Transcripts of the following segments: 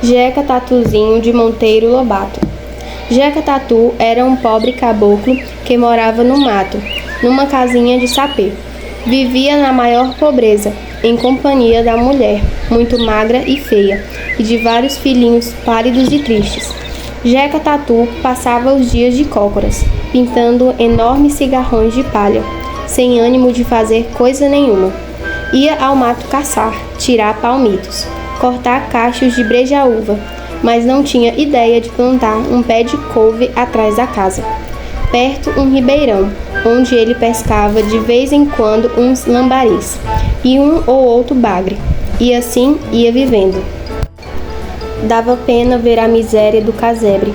Jeca Tatuzinho de Monteiro Lobato. Jeca Tatu era um pobre caboclo que morava no mato, numa casinha de sapê. Vivia na maior pobreza, em companhia da mulher, muito magra e feia, e de vários filhinhos pálidos e tristes. Jeca Tatu passava os dias de cócoras, pintando enormes cigarrões de palha, sem ânimo de fazer coisa nenhuma. Ia ao mato caçar, tirar palmitos, cortar cachos de brejaúva, mas não tinha ideia de plantar um pé de couve atrás da casa. Perto um ribeirão, onde ele pescava de vez em quando uns lambaris e um ou outro bagre, e assim ia vivendo. Dava pena ver a miséria do casebre.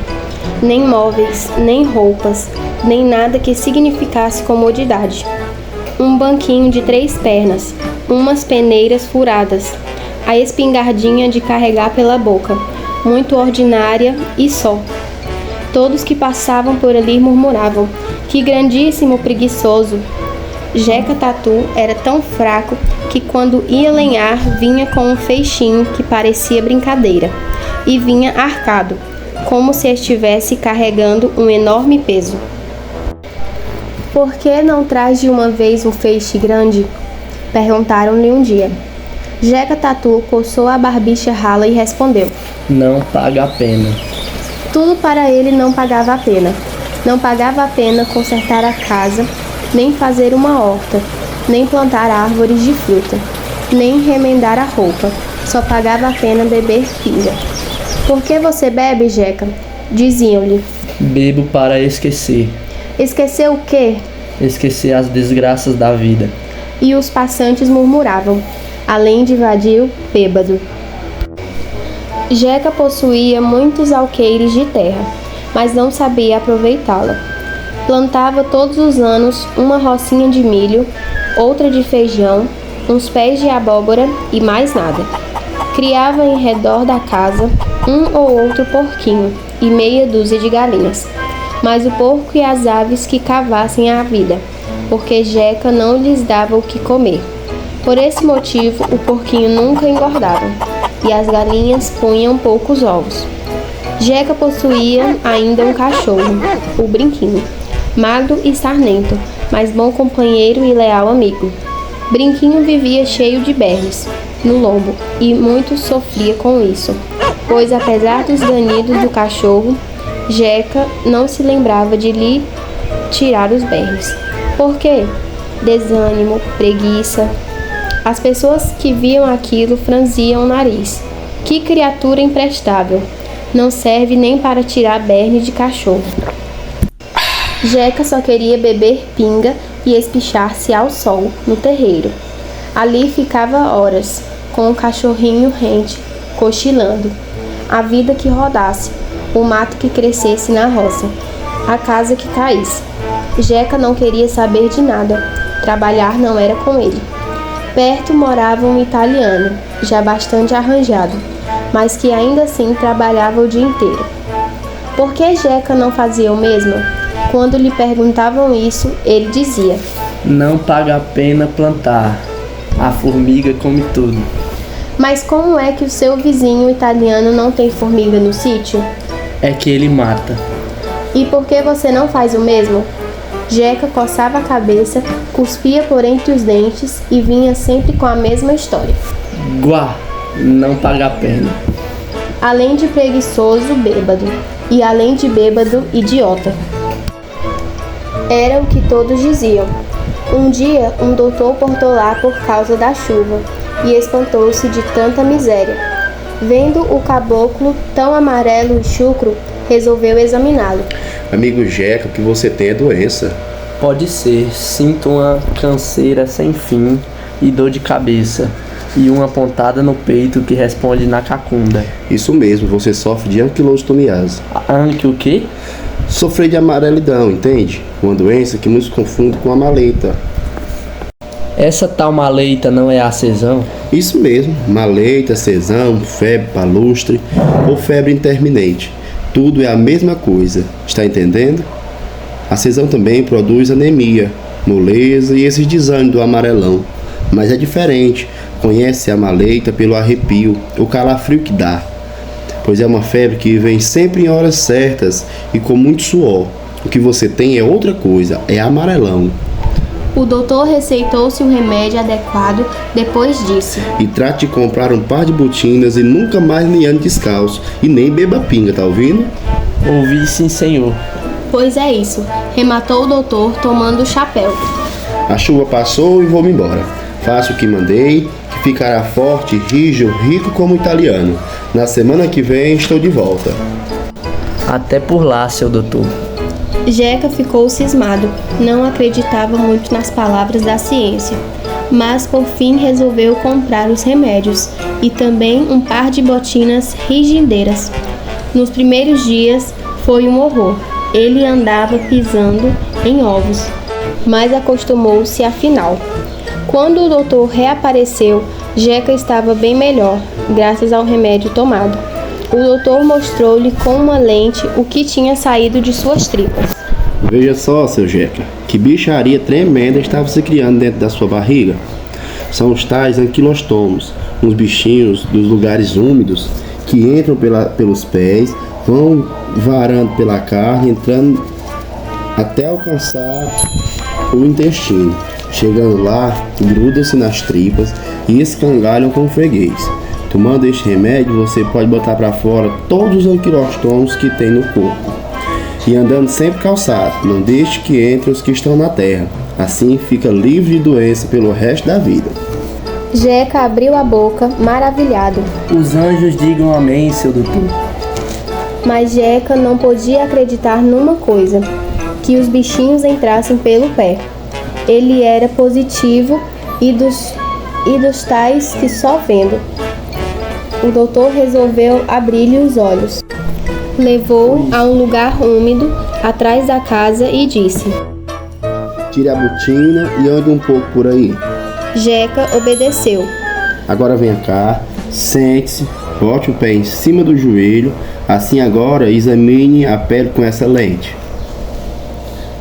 Nem móveis, nem roupas, nem nada que significasse comodidade. Um banquinho de 3 pernas, umas peneiras furadas, a espingardinha de carregar pela boca, muito ordinária e só. Todos que passavam por ali murmuravam: que grandíssimo preguiçoso! Jeca Tatu era tão fraco que quando ia lenhar vinha com um feixinho que parecia brincadeira, e vinha arcado, como se estivesse carregando um enorme peso. Por que não traz de uma vez um feixe grande? Perguntaram-lhe um dia. Jeca Tatu coçou a barbicha rala e respondeu: não paga a pena. Tudo para ele não pagava a pena. Não pagava a pena consertar a casa, nem fazer uma horta, nem plantar árvores de fruta, nem remendar a roupa. Só pagava a pena beber pinga. Por que você bebe, Jeca? Diziam-lhe. Bebo para esquecer. Esquecer o quê? Esquecer as desgraças da vida. E os passantes murmuravam, além de vadio, bêbado. Jeca possuía muitos alqueires de terra, mas não sabia aproveitá-la. Plantava todos os anos uma rocinha de milho, outra de feijão, uns pés de abóbora e mais nada. Criava em redor da casa um ou outro porquinho e meia dúzia de galinhas, mas o porco e as aves que cavassem a vida, porque Jeca não lhes dava o que comer. Por esse motivo, o porquinho nunca engordava e as galinhas punham poucos ovos. Jeca possuía ainda um cachorro, o Brinquinho, magro e sarnento, mas bom companheiro e leal amigo. Brinquinho vivia cheio de berros no lombo e muito sofria com isso, pois apesar dos ganidos do cachorro, Jeca não se lembrava de lhe tirar os berros. Por quê? Desânimo, preguiça. As pessoas que viam aquilo franziam o nariz. Que criatura imprestável! Não serve nem para tirar berne de cachorro. Jeca só queria beber pinga e espichar-se ao sol, no terreiro. Ali ficava horas, com o cachorrinho rente, cochilando. A vida que rodasse, o mato que crescesse na roça, a casa que caísse. Jeca não queria saber de nada. Trabalhar não era com ele. Perto morava um italiano, já bastante arranjado, mas que ainda assim trabalhava o dia inteiro. Por que Jeca não fazia o mesmo? Quando lhe perguntavam isso, ele dizia: não paga a pena plantar, a formiga come tudo. Mas como é que o seu vizinho italiano não tem formiga no sítio? É que ele mata. E por que você não faz o mesmo? Jeca coçava a cabeça, cuspia por entre os dentes e vinha sempre com a mesma história. Guá, não paga a pena. Além de preguiçoso, bêbado. E além de bêbado, idiota. Era o que todos diziam. Um dia, um doutor portou lá por causa da chuva e espantou-se de tanta miséria. Vendo o caboclo tão amarelo e chucro, resolveu examiná-lo. Amigo Jeca, o que você tem é doença. Pode ser. Sinto uma canseira sem fim e dor de cabeça. E uma pontada no peito que responde na cacunda. Isso mesmo, você sofre de anquilostomiase. Anque o quê? Sofrer de amarelidão, entende? Uma doença que muitos confundem com a maleita. Essa tal maleita não é a sesão? Isso mesmo, maleita, sesão, febre palustre ou febre intermitente. Tudo é a mesma coisa, está entendendo? A sesão também produz anemia, moleza e esse desânimo do amarelão. Mas é diferente, conhece a maleita pelo arrepio, o calafrio que dá. pois é uma febre que vem sempre em horas certas e com muito suor. O que você tem é outra coisa, é amarelão. O doutor receitou-se um remédio adequado, depois disse: E trate de comprar um par de botinas e nunca mais me ande descalço. E nem beba pinga, tá ouvindo? Ouvi, sim, senhor. Pois é isso, rematou o doutor, tomando o chapéu. A chuva passou e vou-me embora. Faço o que mandei, que ficará forte, rijo, rico como italiano. Na semana que vem estou de volta. Até por lá, seu doutor. Jeca ficou cismado, não acreditava muito nas palavras da ciência, mas por fim resolveu comprar os remédios e também um par de botinas rigideiras. Nos primeiros dias foi um horror, ele andava pisando em ovos, mas acostumou-se afinal. Quando o doutor reapareceu, Jeca estava bem melhor, graças ao remédio tomado. O doutor mostrou-lhe com uma lente o que tinha saído de suas tripas. Veja só, seu Jeca, que bicharia tremenda estava se criando dentro da sua barriga. São os tais anquilostomos, uns bichinhos dos lugares úmidos que entram pelos pés, vão varando pela carne, entrando até alcançar o intestino. Chegando lá, grudam-se nas tripas e escangalham com o freguês. Tomando este remédio, você pode botar para fora todos os anquilostomos que tem no corpo. E andando sempre calçado, não deixe que entrem os que estão na terra. Assim fica livre de doença pelo resto da vida. Jeca abriu a boca, maravilhado. Os anjos digam amém, seu doutor. Mas Jeca não podia acreditar numa coisa, que os bichinhos entrassem pelo pé. Ele era positivo e dos tais que só vendo. O doutor resolveu abrir-lhe os olhos. Levou-o a um lugar úmido, atrás da casa, e disse: Tire a botina e ande um pouco por aí. Jeca obedeceu. Agora venha cá, sente-se, bote o pé em cima do joelho. Assim agora examine a pele com essa lente.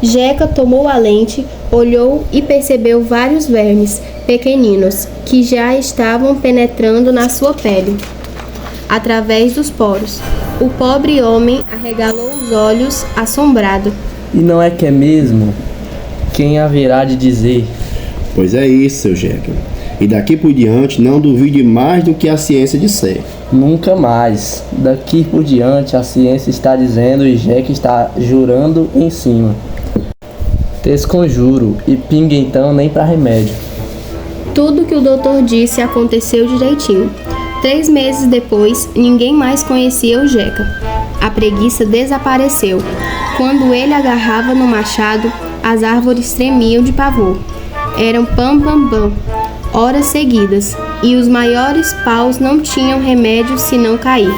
Jeca tomou a lente, olhou e percebeu vários vermes pequeninos que já estavam penetrando na sua pele, através dos poros. O pobre homem arregalou os olhos, assombrado. E não é que é mesmo? Quem haverá de dizer? Pois é isso, seu Jeca. E daqui por diante não duvide mais do que a ciência disser. Nunca mais. Daqui por diante a ciência está dizendo e Jeca está jurando em cima. Desconjuro e pinga então nem para remédio. Tudo que o doutor disse aconteceu direitinho. 3 meses depois, ninguém mais conhecia o Jeca. A preguiça desapareceu. Quando ele agarrava no machado, as árvores tremiam de pavor. Eram pam-pam-pam, horas seguidas, e os maiores paus não tinham remédio senão cair.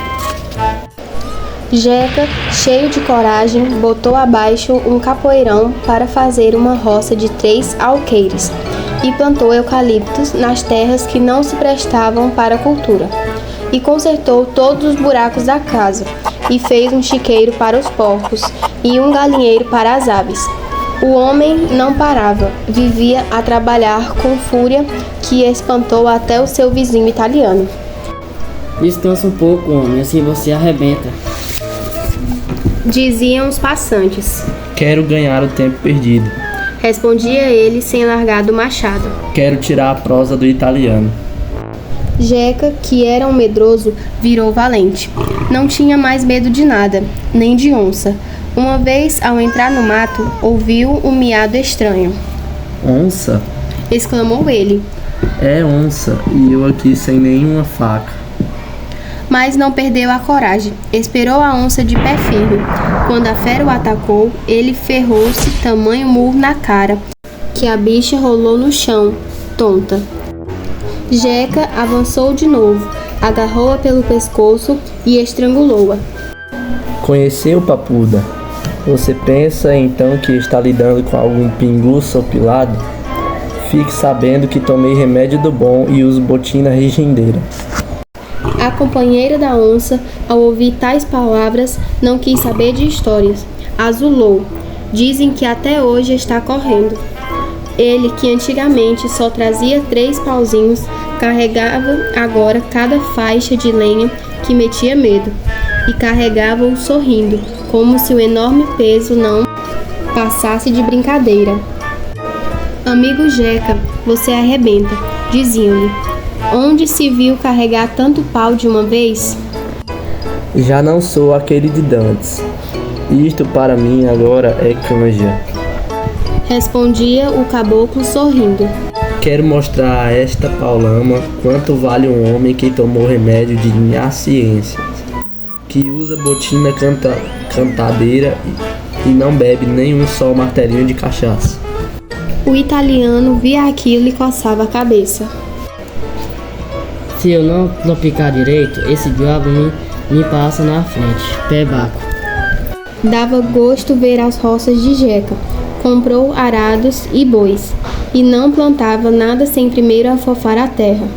Jeca, cheio de coragem, botou abaixo um capoeirão para fazer uma roça de 3 alqueires e plantou eucaliptos nas terras que não se prestavam para a cultura. E consertou todos os buracos da casa e fez um chiqueiro para os porcos e um galinheiro para as aves. O homem não parava, vivia a trabalhar com fúria que espantou até o seu vizinho italiano. Descansa um pouco, homem, assim você arrebenta. Diziam os passantes. Quero ganhar o tempo perdido. Respondia ele sem largar do machado. Quero tirar a prosa do italiano. Jeca, que era um medroso, virou valente. Não tinha mais medo de nada, nem de onça. Uma vez, ao entrar no mato, ouviu um miado estranho. Onça? Exclamou ele. É onça, e eu aqui sem nenhuma faca. Mas não perdeu a coragem. Esperou a onça de pé firme. Quando a fera o atacou, ele ferrou-se tamanho murro na cara, que a bicha rolou no chão, tonta. Jeca avançou de novo, agarrou-a pelo pescoço e estrangulou-a. Conheceu, papuda? Você pensa então que está lidando com algum pingu sopilado? Fique sabendo que tomei remédio do bom e uso botina regendeira. A companheira da onça, ao ouvir tais palavras, não quis saber de histórias. Azulou. Dizem que até hoje está correndo. Ele, que antigamente só trazia 3 pauzinhos, carregava agora cada faixa de lenha que metia medo, e carregava-o sorrindo, como se o enorme peso não passasse de brincadeira. Amigo Jeca, você arrebenta, diziam-lhe. Onde se viu carregar tanto pau de uma vez? Já não sou aquele de dantes. Isto para mim agora é canja. Respondia o caboclo sorrindo. Quero mostrar a esta paulama quanto vale um homem que tomou remédio de minha ciência, que usa botina cantadeira e não bebe nenhum só martelinho de cachaça. O italiano via aquilo e coçava a cabeça. Se eu não tropicar direito, esse diabo me passa na frente, pebaco. Dava gosto ver as roças de Jeca. Comprou arados e bois, e não plantava nada sem primeiro afofar a terra.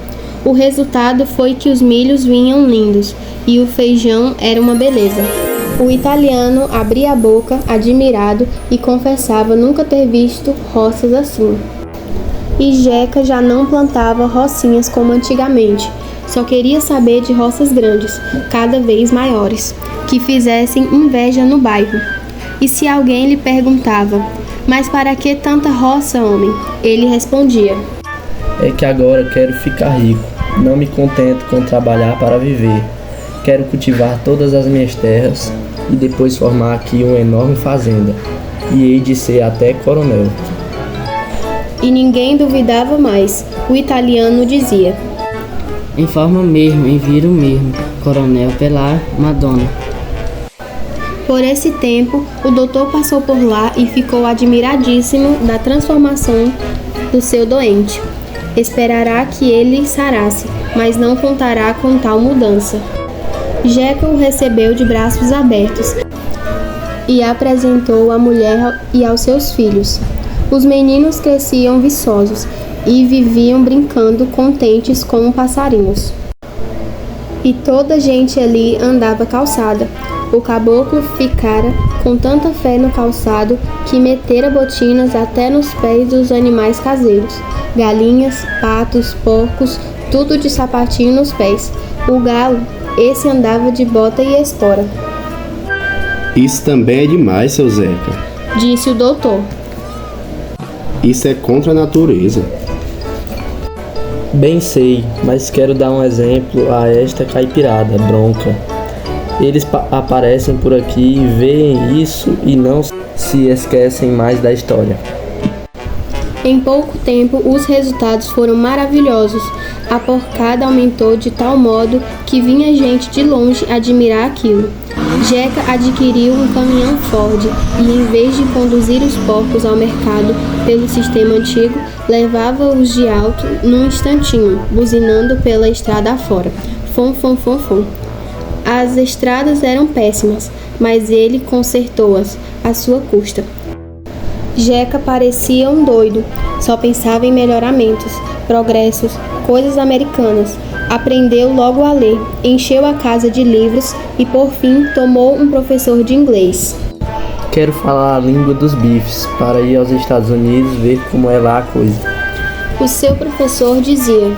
O resultado foi que os milhos vinham lindos, e o feijão era uma beleza. O italiano abria a boca, admirado, e confessava nunca ter visto roças assim. E Jeca já não plantava rocinhas como antigamente, só queria saber de roças grandes, cada vez maiores, que fizessem inveja no bairro. E se alguém lhe perguntava: mas para que tanta roça, homem? Ele respondia: é que agora quero ficar rico, não me contento com trabalhar para viver. Quero cultivar todas as minhas terras e depois formar aqui uma enorme fazenda, e hei de ser até coronel. E ninguém duvidava mais. O italiano dizia: em forma mesmo, em viro mesmo, coronel pela Madonna. Por esse tempo, o doutor passou por lá e ficou admiradíssimo da transformação do seu doente. Esperará que ele sarasse, mas não contará com tal mudança. Jeca o recebeu de braços abertos e apresentou à mulher e aos seus filhos. Os meninos cresciam viçosos e viviam brincando contentes como passarinhos. E toda a gente ali andava calçada. O caboclo ficara com tanta fé no calçado que metera botinas até nos pés dos animais caseiros. Galinhas, patos, porcos, tudo de sapatinho nos pés. O galo, esse andava de bota e espora. Isso também é demais, seu Zeca, disse o doutor. Isso é contra a natureza. Bem sei, mas quero dar um exemplo a esta caipirada bronca. Eles aparecem por aqui e veem isso e não se esquecem mais da história. Em pouco tempo, os resultados foram maravilhosos. A porcada aumentou de tal modo que vinha gente de longe admirar aquilo. Jeca adquiriu um caminhão Ford e, em vez de conduzir os porcos ao mercado pelo sistema antigo, levava-os de alto num instantinho, buzinando pela estrada afora. Fom, fom, fom, fom. As estradas eram péssimas, mas ele consertou-as à sua custa. Jeca parecia um doido, só pensava em melhoramentos, progressos, coisas americanas. Aprendeu logo a ler, encheu a casa de livros e, por fim, tomou um professor de inglês. Quero falar a língua dos bifes para ir aos Estados Unidos ver como é lá a coisa. O seu professor dizia: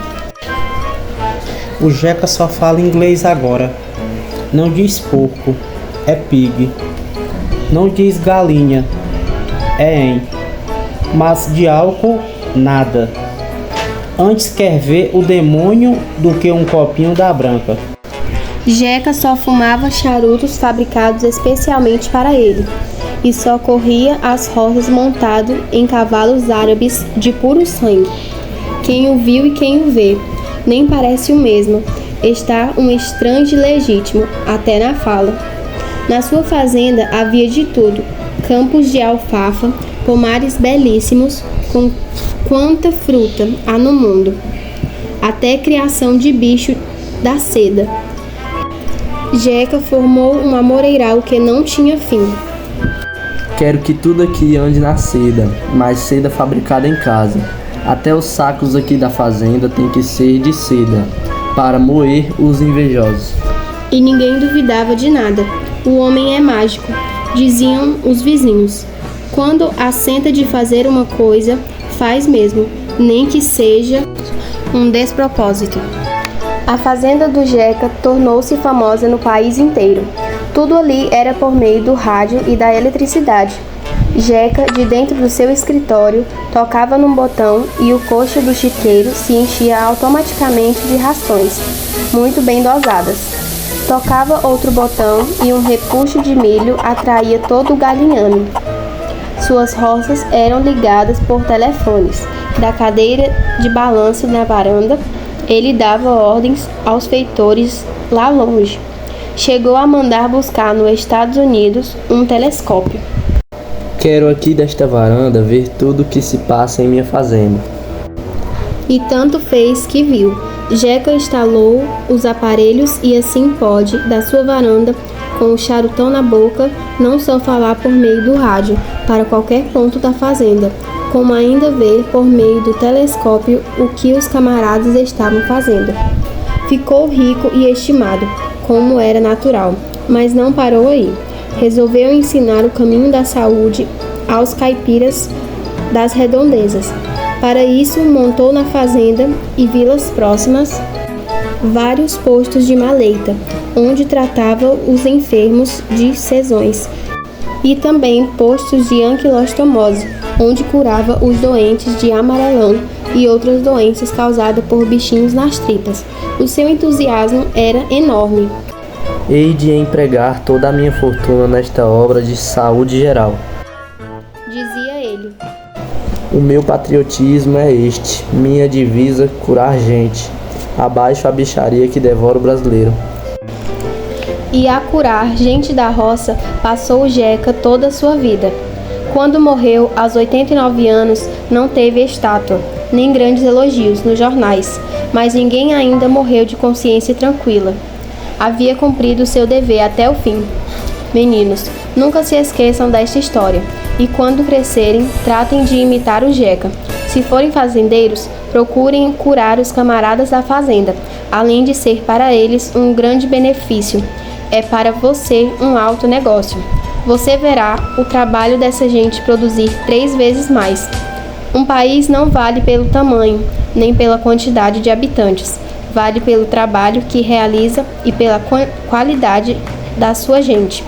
o Jeca só fala inglês agora. Não diz porco, é pig. Não diz galinha, é hen. Mas de álcool, nada. Antes quer ver o demônio do que um copinho da branca. Jeca só fumava charutos fabricados especialmente para ele, e só corria às roças montado em cavalos árabes de puro sangue. Quem o viu e quem o vê, nem parece o mesmo. Está um estranho de legítimo, até na fala. Na sua fazenda havia de tudo: campos de alfafa, pomares belíssimos, com quanta fruta há no mundo, até criação de bicho da seda. Jeca formou um amoreiral que não tinha fim. Quero que tudo aqui ande na seda, mas seda fabricada em casa. Até os sacos aqui da fazenda tem que ser de seda, para moer os invejosos. E ninguém duvidava de nada. O homem é mágico, diziam os vizinhos. Quando assenta de fazer uma coisa, faz mesmo, nem que seja um despropósito. A fazenda do Jeca tornou-se famosa no país inteiro. Tudo ali era por meio do rádio e da eletricidade. Jeca, de dentro do seu escritório, tocava num botão e o coxo do chiqueiro se enchia automaticamente de rações, muito bem dosadas. Tocava outro botão e um repuxo de milho atraía todo o galinhame. Suas roças eram ligadas por telefones. Da cadeira de balanço na varanda, ele dava ordens aos feitores lá longe. Chegou a mandar buscar nos Estados Unidos um telescópio. Quero aqui desta varanda ver tudo o que se passa em minha fazenda. E tanto fez que viu. Jeca instalou os aparelhos e assim pode, da sua varanda, com o charutão na boca, não só falar por meio do rádio para qualquer ponto da fazenda, como ainda ver por meio do telescópio o que os camaradas estavam fazendo. Ficou rico e estimado, como era natural, mas não parou aí. Resolveu ensinar o caminho da saúde aos caipiras das redondezas. Para isso, montou na fazenda e vilas próximas vários postos de maleita, onde tratava os enfermos de sezões, e também postos de anquilostomose, onde curava os doentes de amarelão e outras doenças causadas por bichinhos nas tripas. O seu entusiasmo era enorme. Hei de empregar toda a minha fortuna nesta obra de saúde geral. Dizia ele. O meu patriotismo é este, minha divisa curar gente. Abaixo a bicharia que devora o brasileiro. E a curar gente da roça passou o Jeca toda a sua vida. Quando morreu, aos 89 anos, não teve estátua, nem grandes elogios nos jornais, mas ninguém ainda morreu de consciência tranquila. Havia cumprido seu dever até o fim. Meninos, nunca se esqueçam desta história, e quando crescerem, tratem de imitar o Jeca. Se forem fazendeiros, procurem curar os camaradas da fazenda, além de ser para eles um grande benefício. É para você um alto negócio. Você verá o trabalho dessa gente produzir 3 vezes mais. Um país não vale pelo tamanho, nem pela quantidade de habitantes. Vale pelo trabalho que realiza e pela qualidade da sua gente.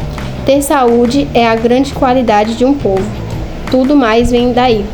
Ter saúde é a grande qualidade de um povo. Tudo mais vem daí.